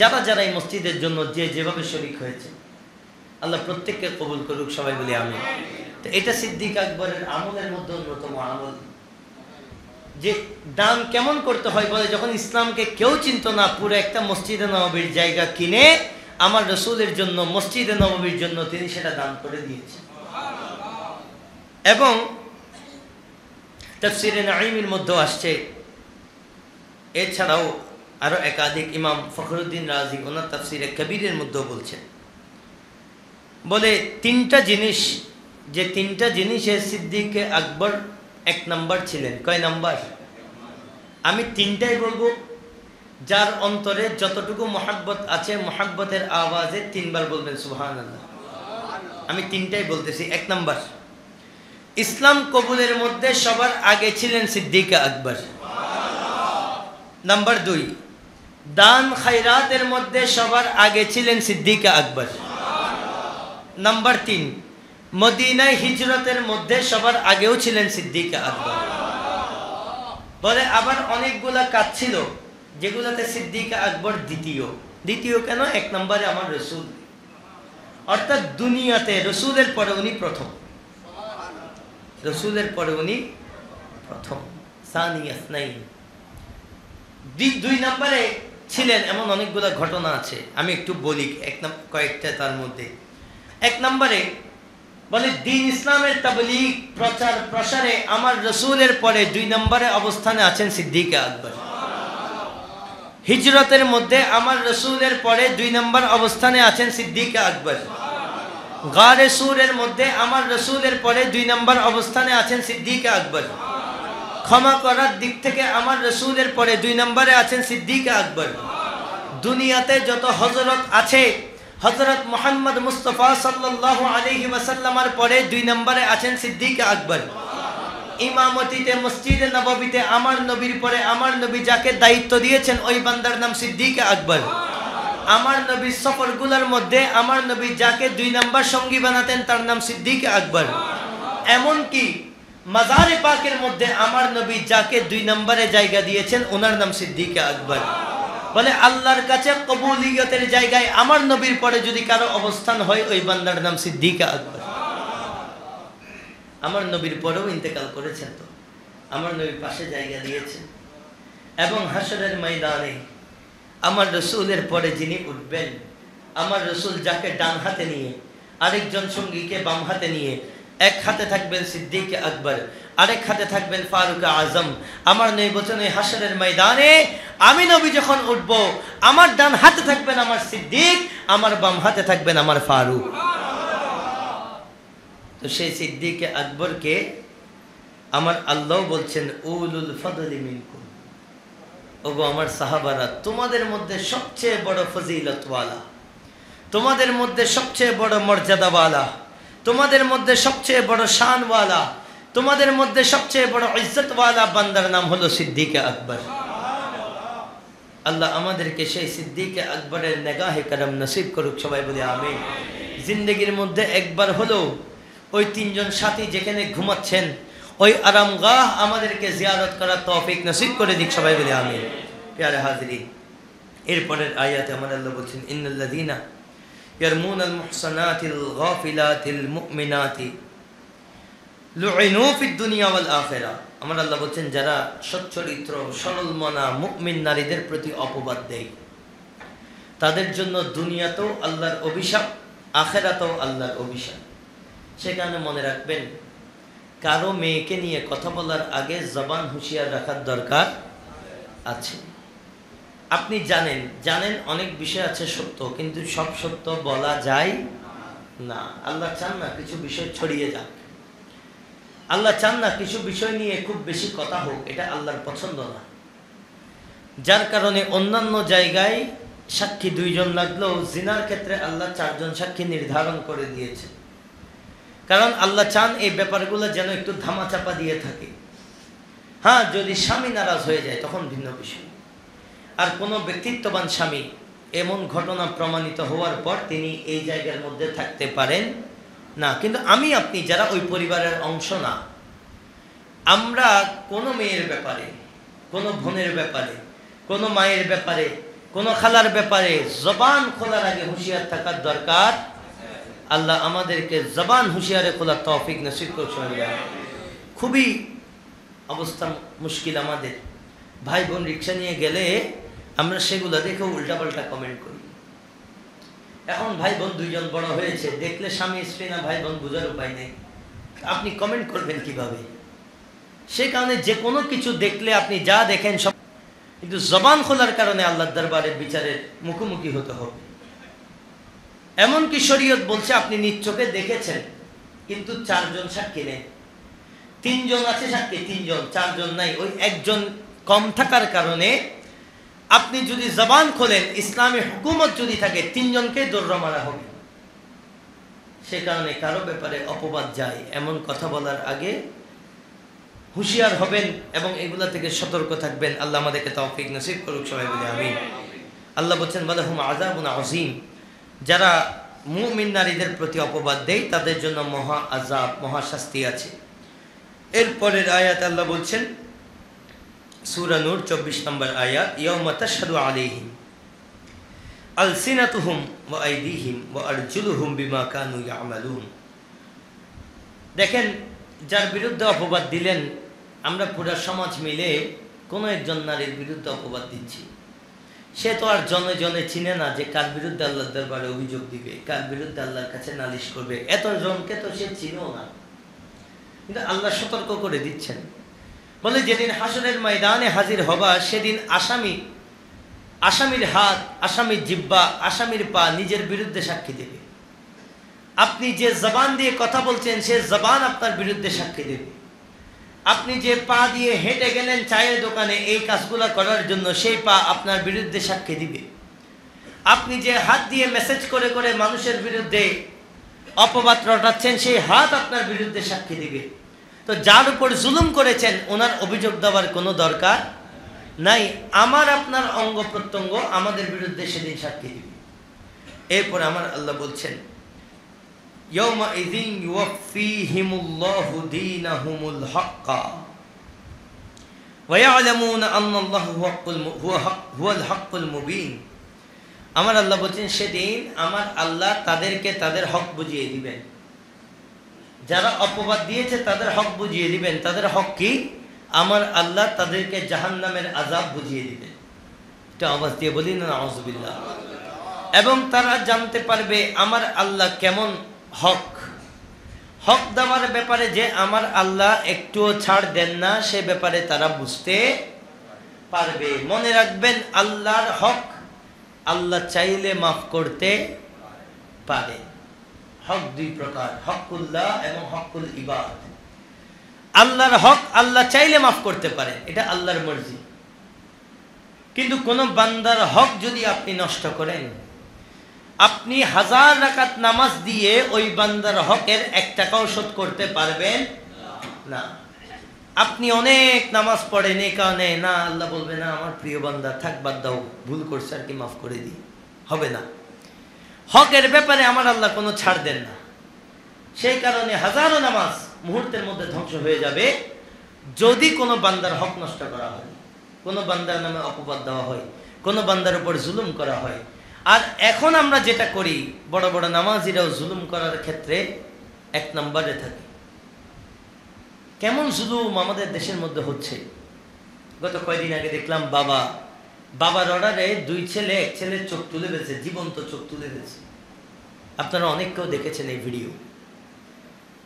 যারা যারা এই মসজিদের জন্য যে যেভাবে শরীক হয়েছে, আল্লাহ প্রত্যেককে কবুল করুক। সবাই বলি আমিন। তো এটা সিদ্দিক আকবরের আমলের মধ্যে অন্যতম আমল। যে দান কেমন করতে হয়, বলে যখন ইসলামকে কেউ চিনত না, পুরো একটা মসজিদে নববীর জায়গা কিনে আমার রসুলের জন্য, মসজিদে নববীর জন্য তিনি সেটা দান করে দিয়েছেন। এবং তাফসীরে নাঈমের মধ্যে আসছে, এছাড়াও আরো একাধিক ইমাম ফখরুদ্দিন রাজি ওনার তাফসীরে কবিরের মধ্যেও বলছেন, বলে তিনটা জিনিস, যে তিনটা জিনিসে সিদ্দিক আকবর এক নাম্বার ছিলেন। কয় নাম্বার? আমি তিনটাই বলবো, যার অন্তরে যতটুকু মহাব্বত আছে মহাব্বতের আওয়াজে তিনবার বলবেন সুবহানাল্লাহ। আমি তিনটাই বলতেছি। এক নাম্বার, ইসলাম কবুলের মধ্যে সবার আগে ছিলেন সিদ্দিক আকবর। নাম্বার দুই, দান খায়রাতের মধ্যে সবার আগে ছিলেন সিদ্দিক আকবর। নাম্বার তিন, মদিনায় হিজরতের মধ্যে সবার আগেও ছিলেন সিদ্দিক আকবর। বলে আবার অনেকগুলা কাজ ছিল যেগুলোতে সিদ্দিক আকবর দ্বিতীয়। দ্বিতীয় কেন? এক নম্বরে আমার রসুল, অর্থাৎ দুনিয়াতে রসুলের পরে উনি প্রথম, রসুলের পরে উনি প্রথম। দুই নম্বরে ছিলেন এমন অনেকগুলো ঘটনা আছে, আমি একটু বলি কয়েকটা তার মধ্যে। এক নম্বরে বলে দ্বীন ইসলামের তাবলীগ প্রচার প্রসারে আমার রসুলের পরে দুই নম্বরে অবস্থানে আছেন সিদ্দিক আকবর। হিজরতের মধ্যে আমার রসুলের পরে দুই নম্বর অবস্থানে আছেন সিদ্দিক আকবর। গারে সুরের মধ্যে আমার রসুলের পরে দুই নম্বর অবস্থানে আছেন সিদ্দিক আকবর। ক্ষমা করার দিক থেকে আমার রসুলের পরে দুই নম্বরে আছেন সিদ্দিক আকবর। দুনিয়াতে যত হযরত আছে, হযরত মুহাম্মদ মুস্তাফা সাল্লাল্লাহু আলাইহি ওয়াসাল্লামের পরে দুই নম্বরে আছেন সিদ্দিক আকবর। ইমামতিতে মসজিদে নববীতে আমার নবীর পরে আমার নবী যাকে দায়িত্ব দিয়েছেন ওই বান্দার নাম সিদ্দিক আকবর। আমার নবীর সফরগুলোর মধ্যে আমার নবী যাকে দুই নম্বর সঙ্গী বানাতেন তার নাম সিদ্দিক আকবর। এমনকি মাজারে পাকের মধ্যে আমার নবী যাকে দুই নম্বরে জায়গা দিয়েছেন ওনার নাম সিদ্দিক আকবর। বলে আল্লাহর কাছে কবুলিয়তের জায়গায় আমার নবীর পরে যদি কারো অবস্থান হয় ওই বান্দার নাম সিদ্দিক আকবর। আমার নবীর পরেও ইন্তেকাল করেছেন, তো আমার নবী পাশে জায়গা দিয়েছেন এবং হাসরের ময়দানে আমার রসুলের পরে যিনি উঠবেন, আমার রসুল যাকে ডান হাতে নিয়ে, আরেকজন সঙ্গীকে বাম হাতে নিয়ে, এক হাতে থাকবেন সিদ্দিক আকবর, আরেক হাতে থাকবেন ফারুক আজম। আমার নবী বলেন এই হাসরের ময়দানে আমি নবী যখন উঠব, আমার ডান হাতে থাকবেন আমার সিদ্দিক, আমার বাম হাতে থাকবেন আমার ফারুক। তো সেই সিদ্দিক আকবরকে আমার আল্লাহ বলছেন উলুল ফদলি মিনকুম, ওগো আমার সাহাবারা, তোমাদের মধ্যে সবচেয়ে বড় ফজিলতওয়ালা, তোমাদের মধ্যে সবচেয়ে বড় মর্যাদাওয়ালা, তোমাদের মধ্যে সবচেয়ে বড় শানওয়ালা, তোমাদের মধ্যে সবচেয়ে বড় ইজ্জতওয়ালা বান্দার নাম হলো সিদ্দিক আকবর। আল্লাহ আমাদেরকে সেই সিদ্দিক আকবরের নেগাহে করম নসিব করুক, সবাই বলি আমিন। জিন্দগির মধ্যে একবার হলো ওই তিনজন সাথী যেখানে ঘুমাচ্ছেন ওই আরামগাহ আমাদেরকে জিয়ারত করার তৌফিক নসিব করে দিক, সবাই বলি আমিন। প্যারে হাজরিন, এরপরের আয়াতে আমার আল্লাহ বলছেন ইন্নাল্লাযীনা ইয়ারমুনাল মুহসানাতিল গাফিলাতিল মুমিনাতি লুইনু ফিদ দুনিয়া ওয়াল আখিরা। আমার আল্লাহ বলছেন যারা সচ্চরিত্র সরল মনা মুমিন নারীদের প্রতি অপবাদ দেয়, তাদের জন্য দুনিয়াতেও আল্লাহর অভিশাপ, আখিরাতেও আল্লাহর অভিশাপ। সেখানে মনে রাখবেন, কারো মেয়েকে নিয়ে কথা বলার আগে জবান হুঁশিয়ার রাখার দরকার আছে। আপনি জানেন অনেক বিষয় আছে সত্য, কিন্তু সব সত্য বলা যায় না। আল্লাহ চান না কিছু বিষয় ছড়িয়ে যাক, আল্লাহ চান না কিছু বিষয় নিয়ে খুব বেশি কথা হোক, এটা আল্লাহর পছন্দ না। যার কারণে অন্যান্য জায়গায় সাক্ষী 2 জন লাগলেও জিনার ক্ষেত্রে আল্লাহ 4 জন সাক্ষী নির্ধারণ করে দিয়েছে। কারণ আল্লাহ চান এই ব্যাপারগুলো যেন একটু ধামাচাপা দিয়ে থাকে। হ্যাঁ, যদি স্বামী নারাজ হয়ে যায় তখন ভিন্ন বিষয়। আর কোনো ব্যক্তিত্ববান স্বামী এমন ঘটনা প্রমাণিত হওয়ার পর তিনি এই জায়গার মধ্যে থাকতে পারেন না। কিন্তু আমি আপনি যারা ওই পরিবারের অংশ না, আমরা কোনো মেয়ের ব্যাপারে, কোনো বোনের ব্যাপারে, কোনো মায়ের ব্যাপারে, কোনো খালার ব্যাপারে জবান খোলার আগে হুঁশিয়ার থাকার দরকার। আল্লাহ আমাদেরকে জবান হুঁশিয়ারে খোলার তৌফিক নসিব করুন। খুবই অবস্থা মুশকিল আমাদের। ভাই বোন রিক্সা নিয়ে গেলে আমরা সেগুলো দেখে উল্টাপাল্টা কমেন্ট করি। এখন ভাই বোন 2 জন বড় হয়েছে, দেখলে স্বামী স্ত্রী না ভাই বোন বোঝার উপায় নেই, আপনি কমেন্ট করবেন কিভাবে? সে কারণে যে কোনো কিছু দেখলে আপনি যা দেখেন সব, কিন্তু জবান খোলার কারণে আল্লাহর দরবারে বিচারের মুখোমুখি হতে হবে। এমনকি শরীয়ত বলছে আপনি নিজ চোখে দেখেছেন, কিন্তু 4 জন সাক্ষী নেই। 3 জন আছে সাক্ষী, 3 জন, 4 জন নাই। ওই একজন কম থাকার কারণে আপনি যদি জবান খোলেন, ইসলামী হুকুমত যদি থাকে, 3 জনকে দৌড় মারা হবে। সে কারণে কারো ব্যাপারে অপবাদ যায়, এমন কথা বলার আগে হুঁশিয়ার হবেন এবং এগুলা থেকে সতর্ক থাকবেন। আল্লাহ আমাদেরকে তৌফিক নসিব করুক, সবাই বলি আমিন। আল্লাহ বলছেন ওয়ালাহুম আযাবুন আযীম, যারা মুমিন নারীদের প্রতি অপবাদ দেয় তাদের জন্য মহা আযাব, মহা শাস্তি আছে। এরপরের আয়াত আল্লাহ বলছেন সূরা নূর 24 নম্বর আয়াত, ইয়াউমা তাশহাদু আলাইহিম আলসিনাতুহুম ওয়া আইদিহিম ওয়া আরজুলুহুম বিমা কানু ইয়ামালুন। দেখেন, যার বিরুদ্ধে অপবাদ দিলেন, আমরা পুরো সমাজ মিলে কোনো একজন নারীর বিরুদ্ধে অপবাদ দিচ্ছি, সে তো আর জনে জনে চিনে না যে কার বিরুদ্ধে আল্লাহর দরবারে অভিযোগ দিবে, কার বিরুদ্ধে আল্লাহর কাছে নালিশ করবে। এত জনকে তো সে চিনেও না, কিন্তু আল্লাহ সতর্ক করে দিচ্ছেন। বলে যেদিন হাসরের ময়দানে হাজির হবা, সেদিন আসামির হাত, আসামির জিহ্বা, আসামির পা নিজের বিরুদ্ধে সাক্ষী দেবে। আপনি যে জবান দিয়ে কথা বলছেন, সে জবান আপনার বিরুদ্ধে সাক্ষী দেবে। আপনি যে পা দিয়ে হেঁটে গেলেন চায়ের দোকানে এই কাজগুলো করার জন্য, সেই পা আপনার বিরুদ্ধে সাক্ষী দিবে। আপনি যে হাত দিয়ে মেসেজ করে করে মানুষের বিরুদ্ধে অপবাদ রটাচ্ছেন, সেই হাত আপনার বিরুদ্ধে সাক্ষী দিবে। তো যার উপর জুলুম করেছেন ওনার অভিযোগ দেওয়ার কোনো দরকার নাই। আমার আপনার অঙ্গ প্রত্যঙ্গ আমাদের বিরুদ্ধে সেদিন সাক্ষী দিবে। এরপর আমার আল্লাহ বলছেন ইয়াউমাইযিন ইউওয়াফফিহিমুল্লাহু দীনাহুমুল হাক্কা ওয়া ইয়ালামুনা আন্নাল্লাহা হুয়াল হাক্কুল মুবিন। আমার আল্লাহ বলছেন সেদিন আমার আল্লাহ তাদেরকে তাদের হক বুঝিয়ে দিবেন। যারা অপবাদ দিয়েছে তাদের হক বুঝিয়ে দিবেন। তাদের হক কি? আমার আল্লাহ তাদেরকে জাহান্নামের আযাব বুঝিয়ে দিবেন। এটা আওয়াজ দিয়ে বলি না নাউযুবিল্লাহ। এবং তারা জানতে পারবে আমার আল্লাহ কেমন হক দেওয়ার ব্যাপারে, যে আমার আল্লাহ একটুও ছাড় দেন না, সে ব্যাপারে তারা বুঝতে পারবে। মনে রাখবেন আল্লাহর হক আল্লাহ চাইলে মাফ করতে পারে। হক দুই প্রকার, হকুল্লাহ এবং হকুল ইবাদ। আল্লাহর হক আল্লাহ চাইলে মাফ করতে পারে, এটা আল্লাহর মর্জি। কিন্তু কোন বান্দার হক যদি আপনি নষ্ট করেন, আপনি 1000 রাকাত নামাজ দিয়ে ওই বান্দার হকের 1 টাকাও শোধ করতে পারবেন না। আপনি অনেক নামাজ পড়েন, এই কারণে না আল্লাহ বলবে না আমার প্রিয় বান্দা থাক, বাদ দাও, ভুল করছে আর কি, মাফ করে দিই, হবে না। হকের ব্যাপারে আমার আল্লাহ কোনো ছাড় দেন না। সেই কারণে হাজারো নামাজ মুহূর্তের মধ্যে ধ্বংস হয়ে যাবে যদি কোনো বান্দার হক নষ্ট করা হয়, কোনো বান্দার নামে অপবাদ দেওয়া হয়, কোনো বান্দার উপর জুলুম করা হয়। আর এখন আমরা যেটা করি, বড় বড় নামাজিরাও জুলুম করার ক্ষেত্রে 1 নম্বরে থাকে। কেমন জুলুম আমাদের দেশের মধ্যে হচ্ছে। গত কয়েকদিন আগে দেখলাম বাবার অর্ডারে 2 ছেলে, 1 ছেলের চোখ তুলে ফেলছে, জীবন্ত চোখ তুলে ফেলছে। আপনারা অনেক কেউ দেখেছেন এই ভিডিও।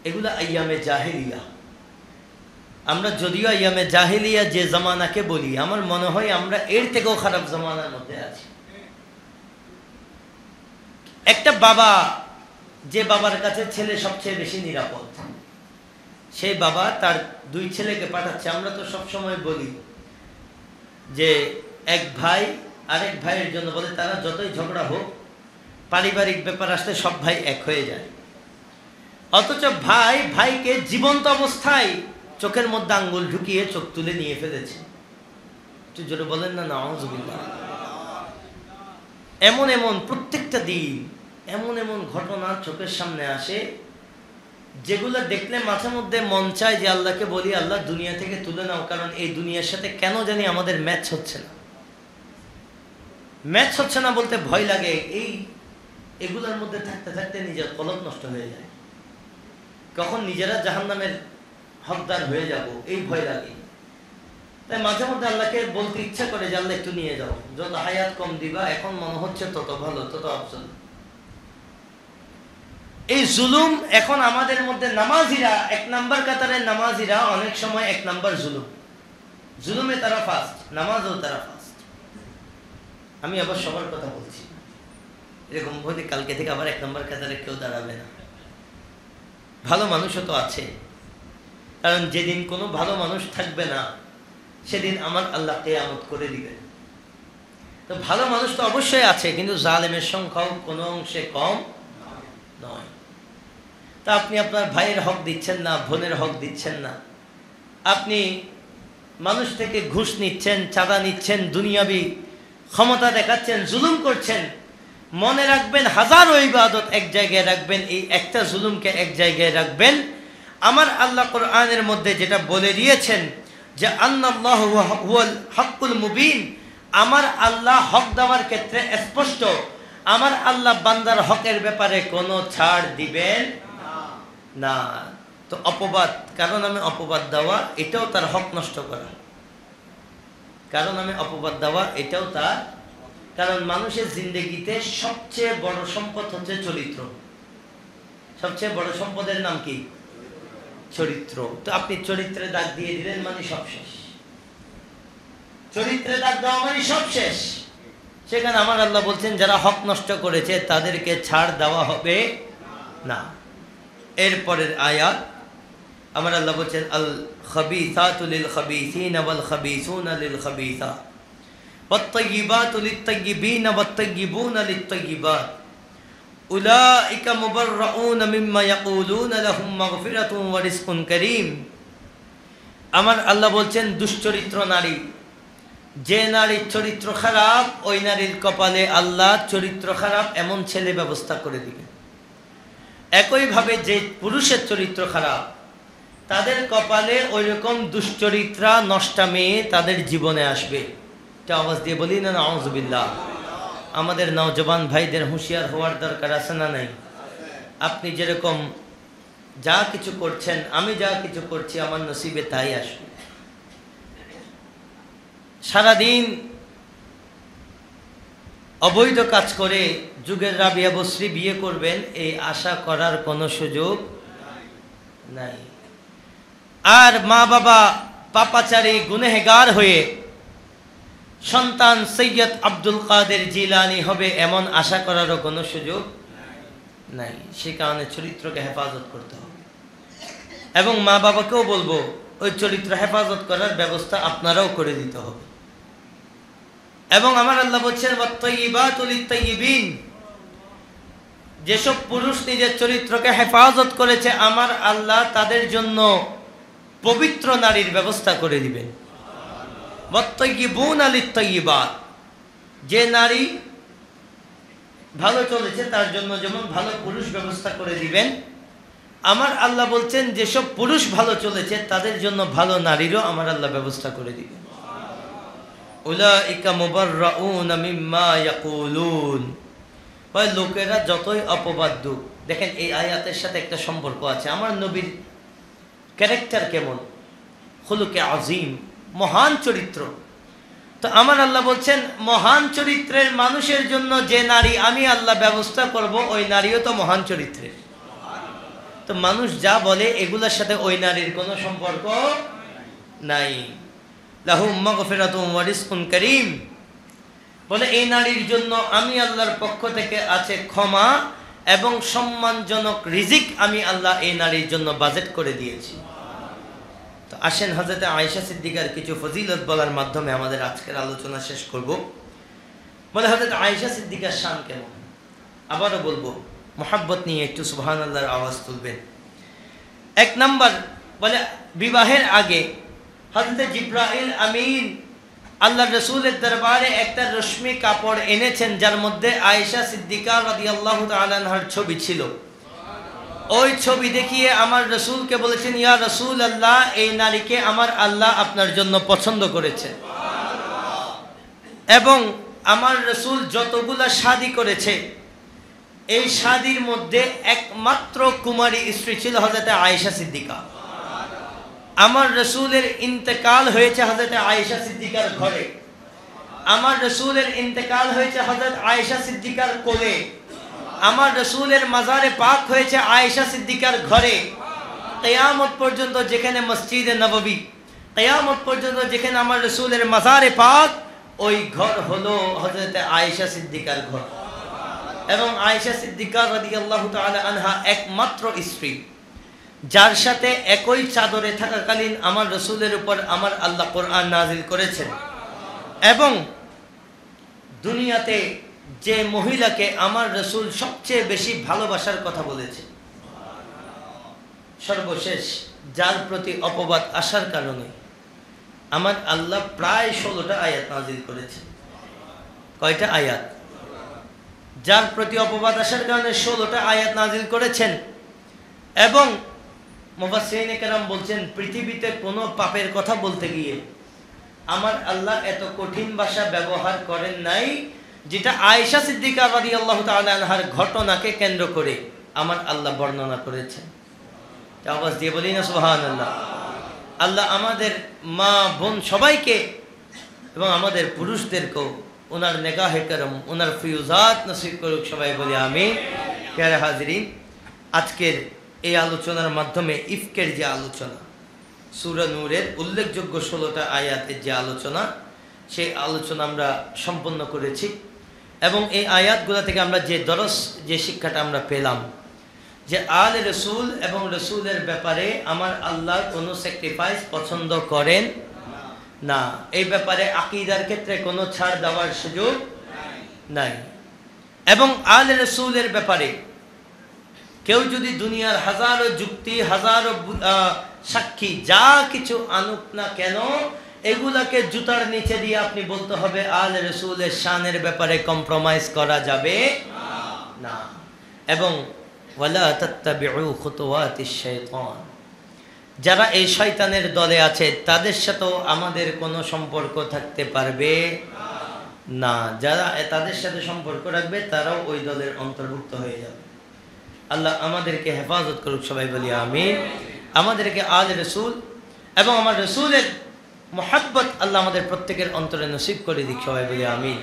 এগুলা আইয়ামে জাহেলিয়া। আমরা যদিও আইয়ামে জাহেলিয়া যে জামানাকে বলি, আমার মনে হয় আমরা এর থেকেও খারাপ জামানার মধ্যে আছি। একটা বাবা, যে বাবার কাছে ছেলে সবচেয়ে বেশি নিরাপদ, সেই বাবা তার 2 ছেলেকে পাঠাচ্ছে। আমরা তো সব সময় বলি যে এক ভাই আরেক ভাইয়ের জন্য বলে, তারা যতই ঝগড়া হোক, পারিবারিক ব্যাপার আসলে সব ভাই এক হয়ে যায়। অথচ ভাইকে জীবন্ত অবস্থায় চোখের মধ্যে আঙ্গুল ঢুকিয়ে চোখ তুলে নিয়ে ফেলেছে। একটু জোরে বলেন না নাউযুবিল্লাহ। এমন প্রত্যেকটা দিন এমন ঘটনা চোখের সামনে আসে, যেগুলো দেখলে মাঝে মধ্যে মন চায় যে আল্লাহকে বলি, আল্লাহ দুনিয়া থেকে তুলে নাও, কারণ এই দুনিয়ার সাথে কেন জানি আমাদের ম্যাচ হচ্ছে না বলতে ভয় লাগে। এগুলোর মধ্যে থাকতে থাকতে নিজের কলব নষ্ট হয়ে যায়, কখন নিজেরা জাহান্নামের হকদার হয়ে যাব এই ভয় লাগে। তাই মাঝে মধ্যে আল্লাহকে বলতে ইচ্ছা করে যে আল্লাহ একটু নিয়ে যাও, যত হায়াত কম দিবা, এখন মনে হচ্ছে তত ভালো, তত আফজল। এই জুলুম এখন আমাদের মধ্যে, নামাজিরা 1 নাম্বার কাতারের নামাজিরা অনেক সময় 1 নাম্বার জুলুমে তারা ফার্স্ট, নামাজও তারা ফার্স্ট। আমি আবার সবার কথা বলছি, এরকম বলি কালকে থেকে আবার 1 নাম্বার কাতারে কেউ দাঁড়াবে না। ভালো মানুষও তো আছে, কারণ যেদিন কোনো ভালো মানুষ থাকবে না, সেদিন আমার আল্লাহ কিয়ামত করে দিবেন। তো ভালো মানুষ তো অবশ্যই আছে, কিন্তু জালেমের সংখ্যাও কোনো অংশে কম নয়। তা আপনি আপনার ভাইয়ের হক দিচ্ছেন না, বোনের হক দিচ্ছেন না, আপনি মানুষ থেকে ঘুষ নিচ্ছেন, চাঁদা নিচ্ছেন, দুনিয়াবি ক্ষমতা দেখাচ্ছেন, জুলুম করছেন। মনে রাখবেন হাজারো ইবাদত এক জায়গায় রাখবেন, এই একটা জুলুমকে এক জায়গায় রাখবেন। আমার আল্লাহ কোরআনের মধ্যে যেটা বলে দিয়েছেন যে আল্লাহু হুয়াল হকুল মুবিন, আমার আল্লাহ হক দেওয়ার ক্ষেত্রে স্পষ্ট। আমার আল্লাহ বান্দার হকের ব্যাপারে কোনো ছাড় দিবেন না। তো অপবাদ, কারণ আমি অপবাদ দেওয়া, এটাও তার হক নষ্ট করা। কারণ আমি অপবাদ দেওয়া, এটাও তার। কারণ মানুষের জিন্দেগিতে সবচেয়ে বড় সম্পদ হচ্ছে চরিত্র। সবচেয়ে বড় সম্পদের নাম কি? চরিত্র। তো আপনি চরিত্রে দাগ দিয়ে দিলেন মানে সব শেষ। চরিত্রে দাগ দেওয়া মানে সব শেষ। সেখানে আমার আল্লাহ বলছেন যারা হক নষ্ট করেছে তাদেরকে ছাড় দেওয়া হবে না। এরপরের আয়াত আমার আল্লাহ বলছেন আল খাবিসাতু লিল খাবিসিনা ওয়াল খাবিসুনা লিল খাবিসাত ওয়াত-তাইয়িবাতু লিত-তাইয়িবিনা ওয়াত-তাইয়িবুনা লিত-তাইয়িবাত উলাইকা মুবাররাউনা মিম্মা ইয়াকুলুনা লাহুম মাগফিরাতুন ওয়া রিজকুন কারীম। আমার আল্লাহ বলছেন দুশ্চরিত্র নারী, যে নারীর চরিত্র খারাপ, ওই নারীর কপালে আল্লাহ চরিত্র খারাপ এমন ছেলে ব্যবস্থা করে দিবেন। একইভাবে যে পুরুষের চরিত্র খারাপ, তাদের কপালে ওই রকম দুশ্চরিত্রা নষ্টা মেয়ে তাদের জীবনে আসবে। এটা আওয়াজ দিয়ে বলি না নাউযুবিল্লাহ। আমাদের নওজওয়ান ভাইদের হুঁশিয়ার হওয়ার দরকার আছে না নাই? আপনি যেরকম যা কিছু করছেন, আমি যা কিছু করছি, আমার নসিবে তাই আসবে। সারাদিন অবৈধ কাজ করে যুগের রাবিয়া বসরি বিয়ে করবেন, এই আশা করার কোনো সুযোগ নাই। আর মা বাবা পাপাচারী গুনেহগার হয়ে সন্তান সৈয়দ আব্দুল কাদের জিলানী হবে, এমন আশা করারও কোনো সুযোগ নাই। সে কারণে চরিত্রকে হেফাজত করতে হবে এবং মা বাবাকেও বলবো ওই চরিত্র হেফাজত করার ব্যবস্থা আপনারাও করে দিতে হবে। এবং আমার আল্লাহ বলছেন ওয়াত-তাইয়িবাতু লিত-তাইয়িবিন, যেসব পুরুষ নিজের চরিত্রকে হেফাজত করেছে আমার আল্লাহ তাদের জন্য পবিত্র নারীর ব্যবস্থা করে দিবেন। ওয়াত-তাইয়িবুনা লিত-তাইয়িবাত, যে নারী ভালো চলেছে তার জন্য যেমন ভালো পুরুষ ব্যবস্থা করে দিবেন, আমার আল্লাহ বলছেন যেসব পুরুষ ভালো চলেছে তাদের জন্য ভালো নারীরও আমার আল্লাহ ব্যবস্থা করে দিবেন। উলাইকা মুবাররাউনা মিম্মা ইয়াকুলুন, ওই লোকেরা যতই অপবাদ দিক। দেখেন এই আয়াতের সাথে একটা সম্পর্ক আছে। আমার নবীর ক্যারেক্টার কেমন, খুলুকে আজিম, মহান চরিত্র। তো আমার আল্লাহ বলছেন মহান চরিত্রের মানুষের জন্য যে নারী আমি আল্লাহ ব্যবস্থা করব, ওই নারীও তো মহান চরিত্রের। তো মানুষ যা বলে এগুলোর সাথে ওই নারীর কোনো সম্পর্ক নাই। লাহুম মাগফিরাতুম ওয়া রিজকুন কারীম, বলে এই নারীর জন্য আমি আল্লাহর পক্ষ থেকে আছে ক্ষমা এবং সম্মানজনক রিজিক আমি আল্লাহ এই নারীর জন্য বাজেট করে দিয়েছি। তো আসেন হযরতে আয়েশা সিদ্দিকার কিছু ফজিলত বলার মাধ্যমে আমাদের আজকের আলোচনা শেষ করব। বলে হযরতে আয়েশা সিদ্দিকার শান কেমন, আবারও বলবো মোহাব্বত নিয়ে একটু সুবহানাল্লাহর আওয়াজ তুলবেন। এক নাম্বার, বলে বিবাহের আগে হযরতে জিবরাইল আমিন আল্লাহ রসুলের দরবারে একটা রশ্মি কাপড় এনেছেন যার মধ্যে আয়েশা সিদ্দিকা রাদিয়াল্লাহু তাআলা আনহার ছবি ছিল। ওই ছবি দেখিয়ে আমার রসুলকে বলেছেন, ইয়া রাসূলুল্লাহ, এই নারীকে আমার আল্লাহ আপনার জন্য পছন্দ করেছে। এবং আমার রসুল যতগুলা শাদী করেছে এই শাদীর মধ্যে একমাত্র কুমারী স্ত্রী ছিল হযরতে আয়েশা সিদ্দিকা। আমার রসুলের ইন্তেকাল হয়েছে হযরতে আয়েশা সিদ্দিকার ঘরে, আমার রসুলের ইন্তেকাল হয়েছে হযরত আয়েশা সিদ্দিকার কোলে, আমার রসুলের মাজারে পাক হয়েছে আয়েশা সিদ্দিকার ঘরে। কিয়ামত পর্যন্ত যেখানে মসজিদে নববী, কিয়ামত পর্যন্ত যেখানে আমার রসুলের মাজারে পাক, ওই ঘর হলো হযরতে আয়েশা সিদ্দিকার ঘর। এবং আয়েশা সিদ্দিকা রাদিয়াল্লাহু তাআলা আনহা একমাত্র স্ত্রী যার সাথে একই চাদরে থাকাকালীন আমার রসুলের উপর আমার আল্লাহ কোরআন নাজিল করেছেন। এবং দুনিয়াতে যে মহিলাকে আমার রসুল সবচেয়ে বেশি ভালোবাসার কথা বলেছে, সর্বশেষ যার প্রতি অপবাদ আসার কারণে আমার আল্লাহ প্রায় 16টা আয়াত নাজিল করেছে। কয়টা আয়াত? যার প্রতি অপবাদ আসার কারণে 16টা আয়াত নাজিল করেছেন। এবং মুফাসসিরিনে কেরাম বলছেন পৃথিবীতে কোনো পাপের কথা বলতে গিয়ে আমার আল্লাহ এত কঠিন ভাষা ব্যবহার করেন নাই যেটা আয়েশা সিদ্দিকা রাদিয়াল্লাহু তাআলা আনহার ঘটনাকে কেন্দ্র করে আমার আল্লাহ বর্ণনা করেছেন। আওয়াজ দিয়ে বলি না সুবহানাল্লাহ। আল্লাহ আমাদের মা বোন সবাইকে এবং আমাদের পুরুষদেরকেও ওনার নেগাহে করম, ওনার ফিউজাত নসিব করুক, সবাই বলি আমিন। প্যারা হাজিরিন, আজকের এই আলোচনার মাধ্যমে ইফকের যে আলোচনা, সূরা নূরের উল্লেখযোগ্য 16টা আয়াতের যে আলোচনা, সেই আলোচনা আমরা সম্পন্ন করেছি। এবং এই আয়াতগুলো থেকে আমরা যে দরস, যে শিক্ষাটা আমরা পেলাম, যে আলে রসুল এবং রসুলের ব্যাপারে আমার আল্লাহ কোনো স্যাক্রিফাইস পছন্দ করেন না। এই ব্যাপারে আকীদার ক্ষেত্রে কোনো ছাড় দেওয়ার সুযোগ নাই। এবং আলে রসুলের ব্যাপারে কেউ যদি দুনিয়ার হাজারো যুক্তি, হাজারো সাক্ষী যা কিছু আনুক না কেন, এগুলাকে জুতার নিচে দিয়ে আপনি বলতে হবে আলে রসুলের শানের ব্যাপারে কম্প্রোমাইজ করা যাবে না। এবং ওয়ালা তাত্তাবিউ খুতুওয়াতিশ শাইতান, যারা এই শয়তানের দলে আছে তাদের সাথেও আমাদের কোনো সম্পর্ক থাকতে পারবে না। যারা তাদের সাথে সম্পর্ক রাখবে তারাও ওই দলের অন্তর্ভুক্ত হয়ে যাবে। আল্লাহ আমাদেরকে হেফাজত করুক, সবাই বলি আমিন। আমাদেরকে আলে রসুল এবং আমার রসুলের মোহাব্বত আল্লাহ আমাদের প্রত্যেকের অন্তরে নসিব করে দিক, সবাই বলি আমিন।